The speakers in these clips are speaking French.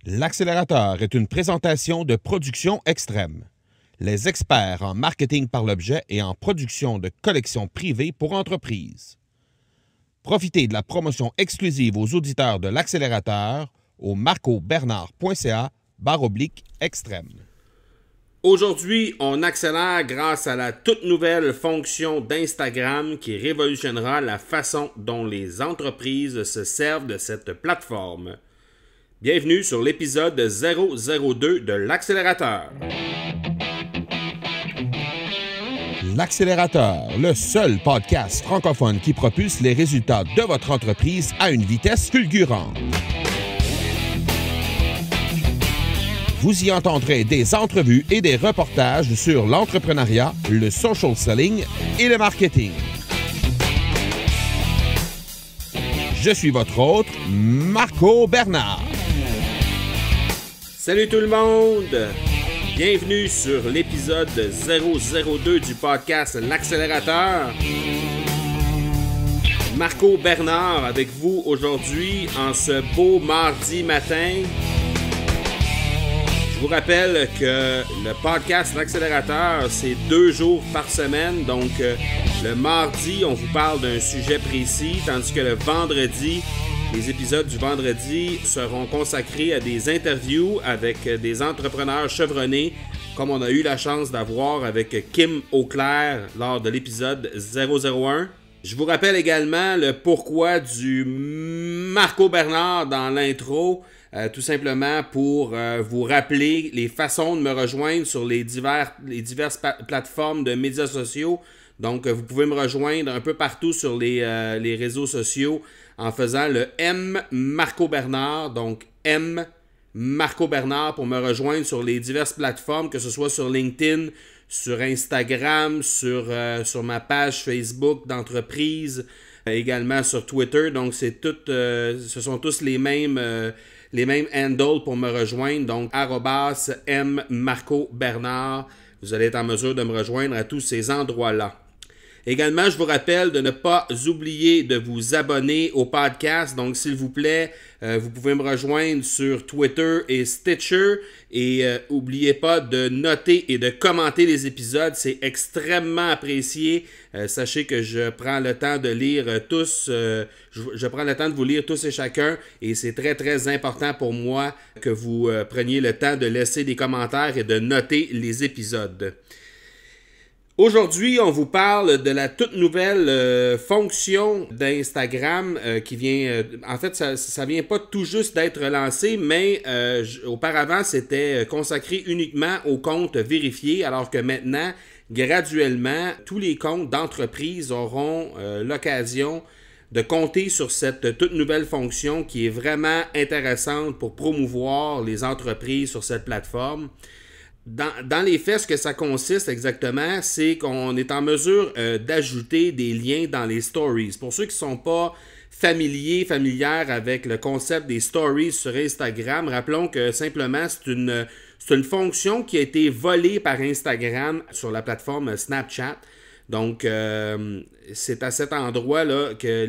L'accélérateur est une présentation de Production Extrême, les experts en marketing par l'objet et en production de collections privées pour entreprises. Profitez de la promotion exclusive aux auditeurs de l'accélérateur au marcobernard.ca/extrême. Aujourd'hui, on accélère grâce à la toute nouvelle fonction d'Instagram qui révolutionnera la façon dont les entreprises se servent de cette plateforme. Bienvenue sur l'épisode 002 de l'accélérateur. L'accélérateur, le seul podcast francophone qui propulse les résultats de votre entreprise à une vitesse fulgurante. Vous y entendrez des entrevues et des reportages sur l'entrepreneuriat, le social selling et le marketing. Je suis votre hôte, Marco Bernard. Salut tout le monde! Bienvenue sur l'épisode 002 du podcast L'Accélérateur. Marco Bernard avec vous aujourd'hui en ce beau mardi matin. Je vous rappelle que le podcast L'Accélérateur, c'est 2 jours par semaine. Donc, le mardi, on vous parle d'un sujet précis, tandis que le vendredi, les épisodes du vendredi seront consacrés à des interviews avec des entrepreneurs chevronnés, comme on a eu la chance d'avoir avec Kim Auclair lors de l'épisode 001. Je vous rappelle également le pourquoi du Marco Bernard dans l'intro. Tout simplement pour vous rappeler les façons de me rejoindre sur les diverses plateformes de médias sociaux. Donc, vous pouvez me rejoindre un peu partout sur les réseaux sociaux en faisant le M Marco Bernard. Donc, M Marco Bernard pour me rejoindre sur les diverses plateformes, que ce soit sur LinkedIn, sur Instagram, sur ma page Facebook d'entreprise, également sur Twitter. Donc, ce sont tous les mêmes handles pour me rejoindre, donc @mmarcobernard. Vous allez être en mesure de me rejoindre à tous ces endroits-là. Également, je vous rappelle de ne pas oublier de vous abonner au podcast. Donc, s'il vous plaît, vous pouvez me rejoindre sur Twitter et Stitcher. Et n'oubliez pas de noter et de commenter les épisodes. C'est extrêmement apprécié. Sachez que je prends le temps de lire tous. Je prends le temps de vous lire tous et chacun. Et c'est très, très important pour moi que vous preniez le temps de laisser des commentaires et de noter les épisodes. Aujourd'hui, on vous parle de la toute nouvelle fonction d'Instagram qui vient... en fait, ça vient pas tout juste d'être lancé, mais auparavant, c'était consacré uniquement aux comptes vérifiés, alors que maintenant, graduellement, tous les comptes d'entreprise auront l'occasion de compter sur cette toute nouvelle fonction qui est vraiment intéressante pour promouvoir les entreprises sur cette plateforme. Dans les faits, ce que ça consiste exactement, c'est qu'on est en mesure d'ajouter des liens dans les stories. Pour ceux qui ne sont pas familières avec le concept des stories sur Instagram, rappelons que simplement c'est une fonction qui a été volée par Instagram sur la plateforme Snapchat. Donc, c'est à cet endroit-là que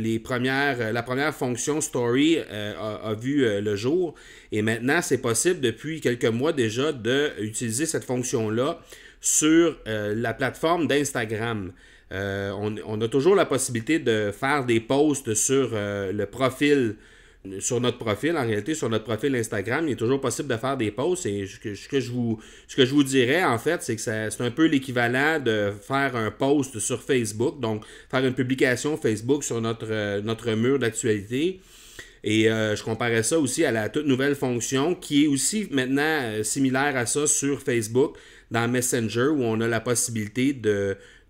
la première fonction Story a vu le jour. Et maintenant, c'est possible depuis quelques mois déjà d'utiliser cette fonction-là sur la plateforme d'Instagram. On a toujours la possibilité de faire des posts sur sur notre profil. En réalité, sur notre profil Instagram, il est toujours possible de faire des posts. Et ce que je vous dirais, en fait, c'est que c'est un peu l'équivalent de faire un post sur Facebook. Donc, faire une publication Facebook sur notre mur d'actualité. Et je comparais ça aussi à la toute nouvelle fonction qui est aussi maintenant similaire à ça sur Facebook, dans Messenger, où on a la possibilité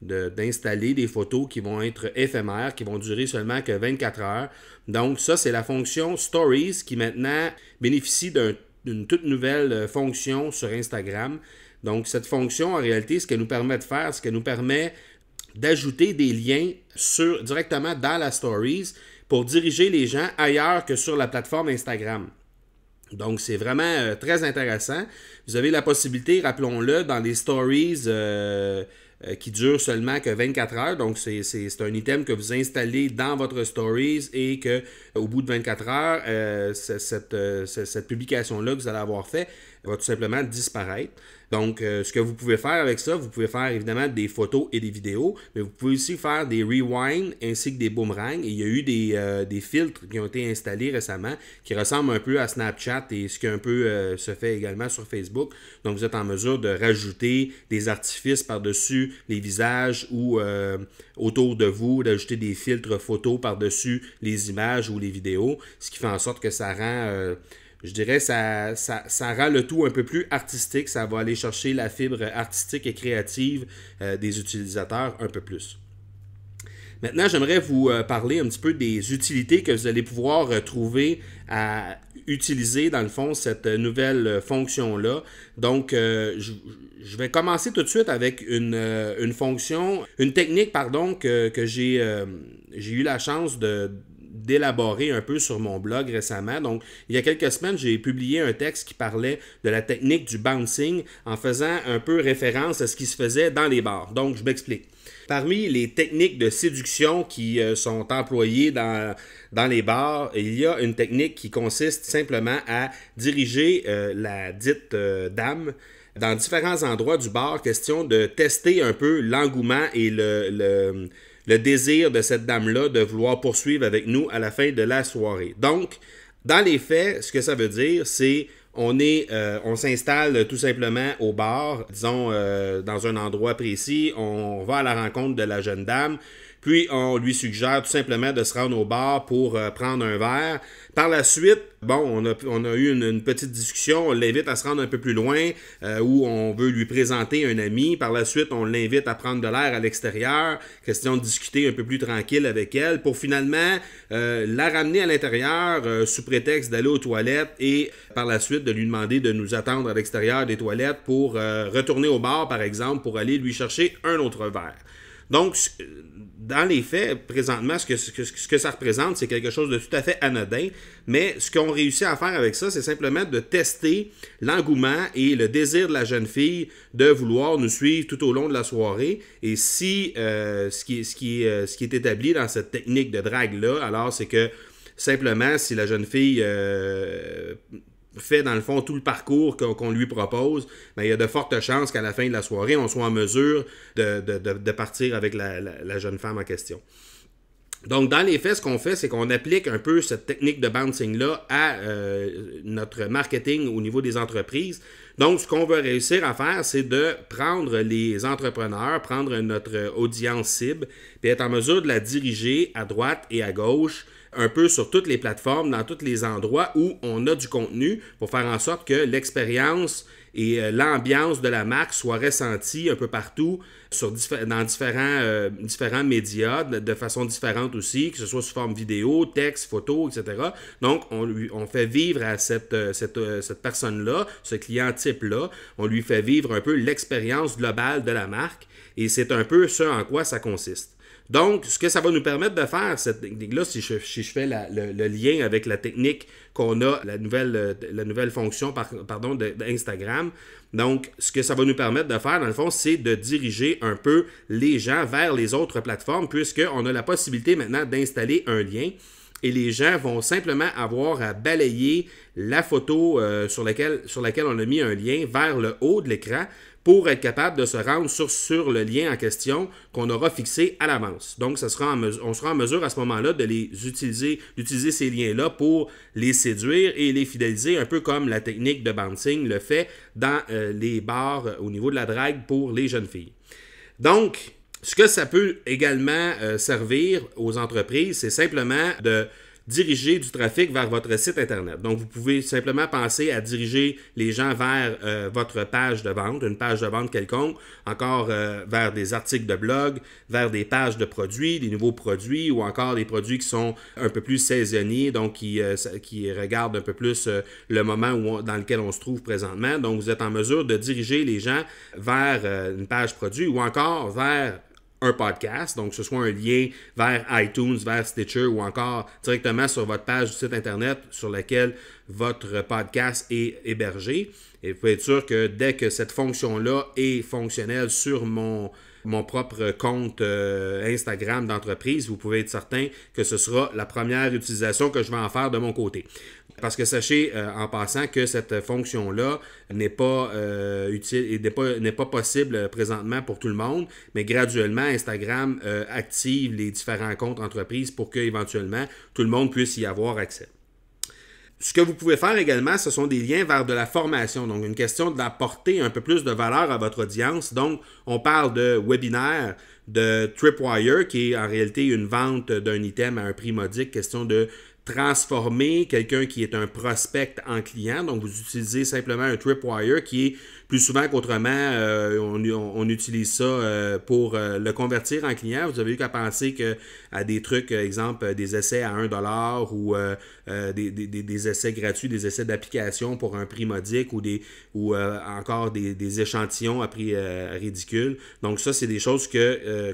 d'installer des photos qui vont être éphémères, qui vont durer seulement que 24 heures. Donc ça, c'est la fonction Stories qui maintenant bénéficie d'une toute nouvelle fonction sur Instagram. Donc cette fonction, en réalité, ce qu'elle nous permet de faire, c'est qu'elle nous permet d'ajouter des liens directement dans la Stories pour diriger les gens ailleurs que sur la plateforme Instagram. Donc, c'est vraiment très intéressant. Vous avez la possibilité, rappelons-le, dans les stories qui dure seulement que 24 heures. Donc, c'est un item que vous installez dans votre Stories et que au bout de 24 heures, cette publication-là que vous allez avoir fait va tout simplement disparaître. Donc, ce que vous pouvez faire avec ça, vous pouvez faire évidemment des photos et des vidéos, mais vous pouvez aussi faire des rewinds ainsi que des boomerangs. Et il y a eu des filtres qui ont été installés récemment qui ressemblent un peu à Snapchat et ce qui un peu se fait également sur Facebook. Donc, vous êtes en mesure de rajouter des artifices par-dessus les visages ou autour de vous, d'ajouter des filtres photos par-dessus les images ou les vidéos, ce qui fait en sorte que ça rend... je dirais ça rend le tout un peu plus artistique. Ça va aller chercher la fibre artistique et créative des utilisateurs un peu plus. Maintenant, j'aimerais vous parler un petit peu des utilités que vous allez pouvoir trouver à utiliser, dans le fond, cette nouvelle fonction-là. Donc, je vais commencer tout de suite avec une technique, que j'ai eu la chance d'élaborer un peu sur mon blog récemment. Donc, il y a quelques semaines, j'ai publié un texte qui parlait de la technique du bouncing en faisant un peu référence à ce qui se faisait dans les bars. Donc, je m'explique. Parmi les techniques de séduction qui sont employées dans les bars, il y a une technique qui consiste simplement à diriger la dite dame dans différents endroits du bar, question de tester un peu l'engouement et le désir de cette dame-là de vouloir poursuivre avec nous à la fin de la soirée. Donc, dans les faits, ce que ça veut dire, c'est on s'installe tout simplement au bar, disons dans un endroit précis, on va à la rencontre de la jeune dame, puis on lui suggère tout simplement de se rendre au bar pour prendre un verre. Par la suite, bon, on a eu une petite discussion, on l'invite à se rendre un peu plus loin, où on veut lui présenter un ami. Par la suite, on l'invite à prendre de l'air à l'extérieur, question de discuter un peu plus tranquille avec elle, pour finalement la ramener à l'intérieur sous prétexte d'aller aux toilettes et par la suite de lui demander de nous attendre à l'extérieur des toilettes pour retourner au bar, par exemple, pour aller lui chercher un autre verre. Donc, dans les faits, présentement, ce que ça représente, c'est quelque chose de tout à fait anodin, mais ce qu'on réussit à faire avec ça, c'est simplement de tester l'engouement et le désir de la jeune fille de vouloir nous suivre tout au long de la soirée. Et si ce qui est établi dans cette technique de drague-là, alors c'est que simplement, si la jeune fille fait dans le fond tout le parcours qu'on lui propose, ben, il y a de fortes chances qu'à la fin de la soirée, on soit en mesure de partir avec la jeune femme en question. Donc, dans les faits, ce qu'on fait, c'est qu'on applique un peu cette technique de bouncing-là à notre marketing au niveau des entreprises. Donc, ce qu'on veut réussir à faire, c'est de prendre les entrepreneurs, prendre notre audience cible, puis être en mesure de la diriger à droite et à gauche, un peu sur toutes les plateformes, dans tous les endroits où on a du contenu pour faire en sorte que l'expérience et l'ambiance de la marque soient ressenties un peu partout dans différents médias, de façon différente aussi, que ce soit sous forme vidéo, texte, photo, etc. Donc, on fait vivre à cette personne-là, ce client type-là, on lui fait vivre un peu l'expérience globale de la marque et c'est un peu ce en quoi ça consiste. Donc, ce que ça va nous permettre de faire, cette technique-là, si je fais le lien avec la technique qu'on a, la nouvelle fonction d'Instagram, donc, ce que ça va nous permettre de faire, dans le fond, c'est de diriger un peu les gens vers les autres plateformes, puisqu'on a la possibilité maintenant d'installer un lien. Et les gens vont simplement avoir à balayer la photo sur laquelle on a mis un lien vers le haut de l'écran pour être capable de se rendre sur le lien en question qu'on aura fixé à l'avance. Donc, on sera en mesure à ce moment-là d'utiliser ces liens-là pour les séduire et les fidéliser, un peu comme la technique de bouncing le fait dans les bars au niveau de la drague pour les jeunes filles. Donc, ce que ça peut également servir aux entreprises, c'est simplement de diriger du trafic vers votre site Internet. Donc, vous pouvez simplement penser à diriger les gens vers votre page de vente, une page de vente quelconque, encore vers des articles de blog, vers des pages de produits, des nouveaux produits ou encore des produits qui sont un peu plus saisonniers, donc qui regardent un peu plus le moment dans lequel on se trouve présentement. Donc, vous êtes en mesure de diriger les gens vers une page produit ou encore vers un podcast, donc que ce soit un lien vers iTunes, vers Stitcher ou encore directement sur votre page du site Internet sur laquelle votre podcast est hébergé. Et vous pouvez être sûr que dès que cette fonction-là est fonctionnelle sur mon mon propre compte Instagram d'entreprise, vous pouvez être certain que ce sera la première utilisation que je vais en faire de mon côté. Parce que sachez en passant que cette fonction-là n'est pas utile et n'est pas possible présentement pour tout le monde, mais graduellement, Instagram active les différents comptes entreprises pour qu'éventuellement tout le monde puisse y avoir accès. Ce que vous pouvez faire également, ce sont des liens vers de la formation. Donc, une question d'apporter un peu plus de valeur à votre audience. Donc, on parle de webinaires, de Tripwire, qui est en réalité une vente d'un item à un prix modique, question de transformer quelqu'un qui est un prospect en client. Donc, vous utilisez simplement un Tripwire qui est plus souvent qu'autrement, on utilise ça pour le convertir en client. Vous avez eu qu'à penser à des trucs, exemple, des essais à 1$ ou des essais gratuits, des essais d'application pour un prix modique ou encore des échantillons à prix ridicule. Donc, ça, c'est des choses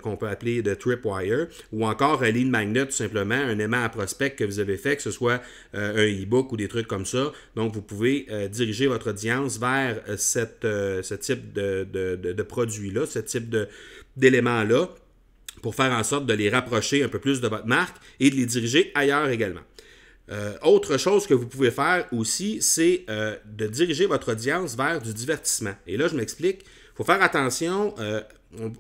qu'on peut appeler de Tripwire. Ou encore un lead magnet, tout simplement, un aimant à prospect que vous avez fait, que ce soit un e-book ou des trucs comme ça. Donc, vous pouvez diriger votre audience vers ce type de produit-là, ce type d'éléments-là, pour faire en sorte de les rapprocher un peu plus de votre marque et de les diriger ailleurs également. Autre chose que vous pouvez faire aussi, c'est de diriger votre audience vers du divertissement. Et là, je m'explique. Il faut faire attention.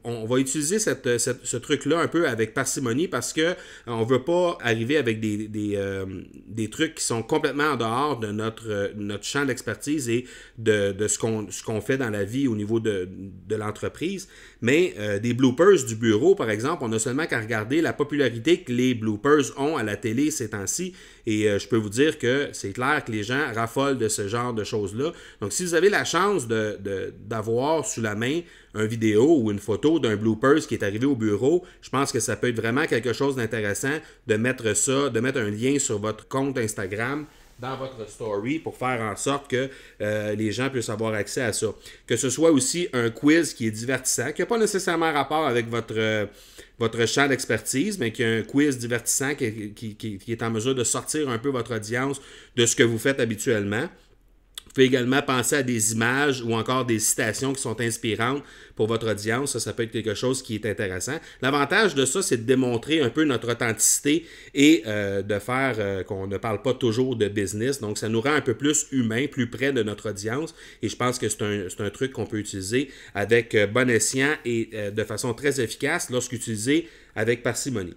On va utiliser ce truc-là un peu avec parcimonie parce qu'on ne veut pas arriver avec des trucs qui sont complètement en dehors de notre champ d'expertise et de ce qu'on fait dans la vie au niveau de l'entreprise. Mais des bloopers du bureau, par exemple, on n'a seulement qu'à regarder la popularité que les bloopers ont à la télé ces temps-ci. Et je peux vous dire que c'est clair que les gens raffolent de ce genre de choses-là. Donc, si vous avez la chance d'avoir sous la main une vidéo ou une photo d'un bloopers qui est arrivé au bureau, je pense que ça peut être vraiment quelque chose d'intéressant de mettre un lien sur votre compte Instagram dans votre story pour faire en sorte que les gens puissent avoir accès à ça. Que ce soit aussi un quiz qui est divertissant, qui n'a pas nécessairement rapport avec votre champ d'expertise, mais qui est un quiz divertissant qui est en mesure de sortir un peu votre audience de ce que vous faites habituellement. Vous pouvez également penser à des images ou encore des citations qui sont inspirantes pour votre audience. Ça peut être quelque chose qui est intéressant. L'avantage de ça, c'est de démontrer un peu notre authenticité et de faire qu'on ne parle pas toujours de business. Donc, ça nous rend un peu plus humain, plus près de notre audience. Et je pense que c'est un truc qu'on peut utiliser avec bon escient et de façon très efficace lorsqu'utilisé avec parcimonie.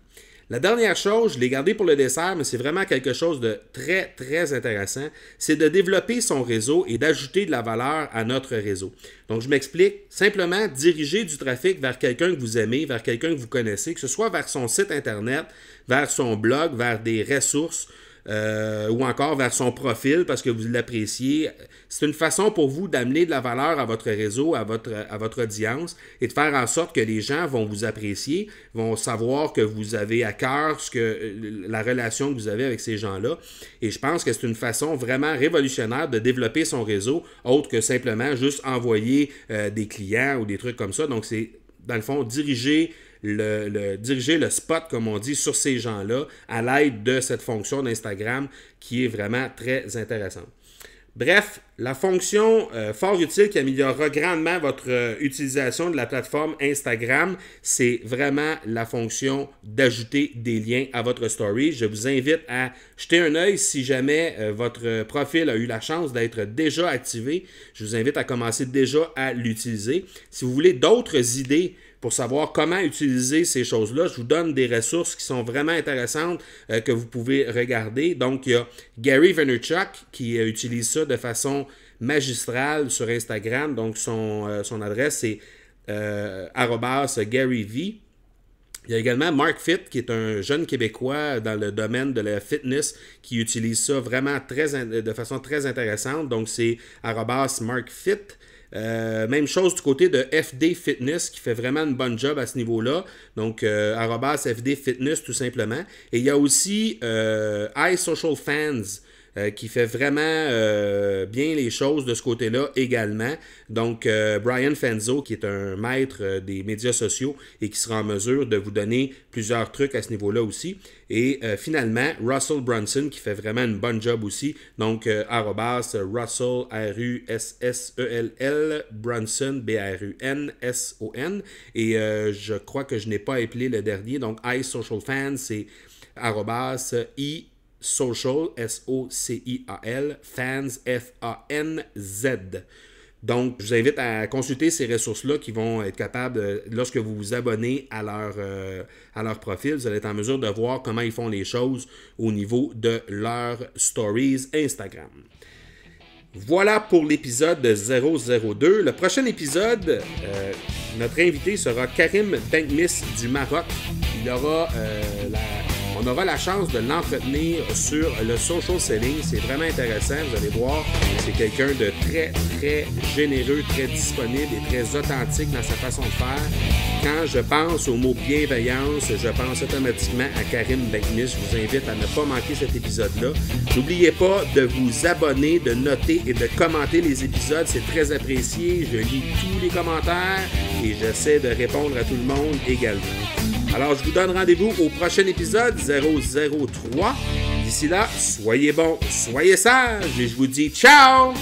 La dernière chose, je l'ai gardée pour le dessert, mais c'est vraiment quelque chose de très, très intéressant, c'est de développer son réseau et d'ajouter de la valeur à notre réseau. Donc, je m'explique. Simplement, diriger du trafic vers quelqu'un que vous aimez, vers quelqu'un que vous connaissez, que ce soit vers son site Internet, vers son blog, vers des ressources, ou encore vers son profil parce que vous l'appréciez. C'est une façon pour vous d'amener de la valeur à votre réseau, à votre audience et de faire en sorte que les gens vont vous apprécier, vont savoir que vous avez à cœur la relation que vous avez avec ces gens-là. Et je pense que c'est une façon vraiment révolutionnaire de développer son réseau, autre que simplement juste envoyer des clients ou des trucs comme ça. Donc, c'est, dans le fond, diriger le spot, comme on dit, sur ces gens-là à l'aide de cette fonction d'Instagram qui est vraiment très intéressante. Bref, la fonction fort utile qui améliorera grandement votre utilisation de la plateforme Instagram, c'est vraiment la fonction d'ajouter des liens à votre story. Je vous invite à jeter un œil si jamais votre profil a eu la chance d'être déjà activé. Je vous invite à commencer déjà à l'utiliser. Si vous voulez d'autres idées pour savoir comment utiliser ces choses-là, je vous donne des ressources qui sont vraiment intéressantes que vous pouvez regarder. Donc, il y a Gary Vaynerchuk qui utilise ça de façon magistrale sur Instagram. Donc, son adresse, c'est @GaryV. Il y a également Mark Fit, qui est un jeune Québécois dans le domaine de la fitness, qui utilise ça vraiment de façon très intéressante. Donc, c'est @MarkFit. Même chose du côté de FD Fitness qui fait vraiment une bonne job à ce niveau-là. Donc, @FD Fitness tout simplement. Et il y a aussi iSocialFans qui fait vraiment bien les choses de ce côté-là également. Donc, Brian Fanzo, qui est un maître des médias sociaux et qui sera en mesure de vous donner plusieurs trucs à ce niveau-là aussi. Et finalement, Russell Brunson, qui fait vraiment une bonne job aussi. Donc, @Russell, RUSSELL, Brunson, BRUNSON. Et je crois que je n'ai pas appelé le dernier. Donc, iSocialFans, c'est @iSocial, SOCIAL, fans, FANZ. Donc, je vous invite à consulter ces ressources-là qui vont être capables, lorsque vous vous abonnez à leur profil, vous allez être en mesure de voir comment ils font les choses au niveau de leurs stories Instagram. Voilà pour l'épisode 002. Le prochain épisode, notre invité sera Karim Benkmis du Maroc. On aura la chance de l'entretenir sur le social selling. C'est vraiment intéressant, vous allez voir. C'est quelqu'un de très, très généreux, très disponible et très authentique dans sa façon de faire. Quand je pense au mot bienveillance, je pense automatiquement à Karim Benkmis. Je vous invite à ne pas manquer cet épisode-là. N'oubliez pas de vous abonner, de noter et de commenter les épisodes. C'est très apprécié. Je lis tous les commentaires et j'essaie de répondre à tout le monde également. Alors, je vous donne rendez-vous au prochain épisode 003. D'ici là, soyez bons, soyez sages et je vous dis ciao!